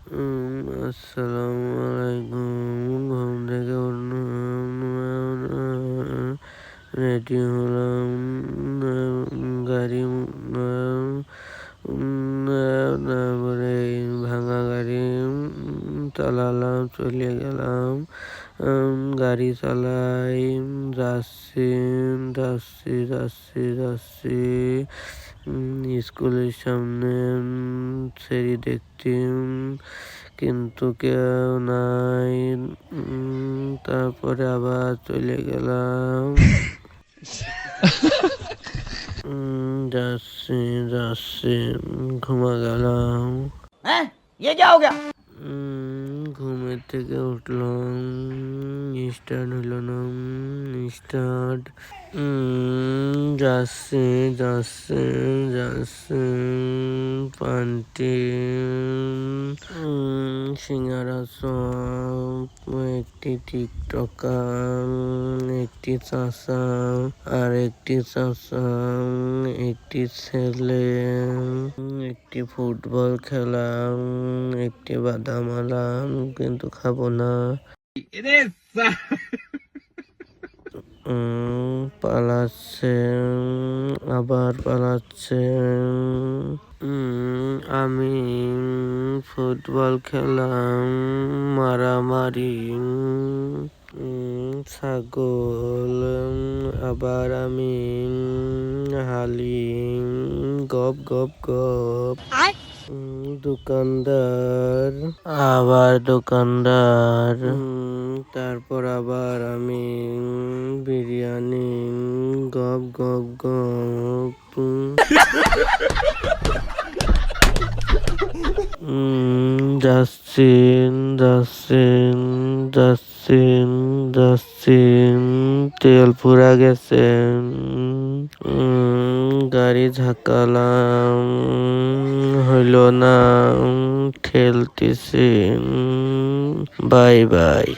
আসসালামু আলাইকুম। ঘুম থেকে উঠলাম, রেডি হলাম, গাড়ি তারপরে ভাঙা গাড়ি চালালাম, চলে গেলাম। গাড়ি চালাই, যাচ্ছি যাচ্ছি যাচ্ছি যাচ্ছি স্কুলের সামনে সিঁড়ি দেখছি, কিন্তু কেউ নাই। তারপরে আবার চলে গেলাম। যাচ্ছি যাচ্ছি ঘুমা গেলাম। ঘুমের থেকে উঠলাম, স্টার্ট হইল না, স্টার্ট। যাচ্ছি যাচ্ছি যাচ্ছি পান্টি, সিঙ্গারা চপ, একটি টিকটকার, একটি চাচা, আর একটি চাচা, একটি ছেলে, একটি ফুটবল খেলা, একটি বাদাম আলাম, কিন্তু খাবো না। পালাচ্ছে, আবার পালাচ্ছে। আমি ফুটবল খেলাম, মারামারি, ছাগল, আবার আমি হালিম, গপ গপ গপ। দোকানদার, আবার দোকানদার, তারপর আবার আমি বিরিয়ানি, গপ গপ গপ। যাচ্ছি যাচ্ছি যাচ্ছি যাচ্ছি, তেল ফুরা গেছে, গাড়ি ঝাঁকালাম, হইল না, ঠেলতেছি। Bye bye.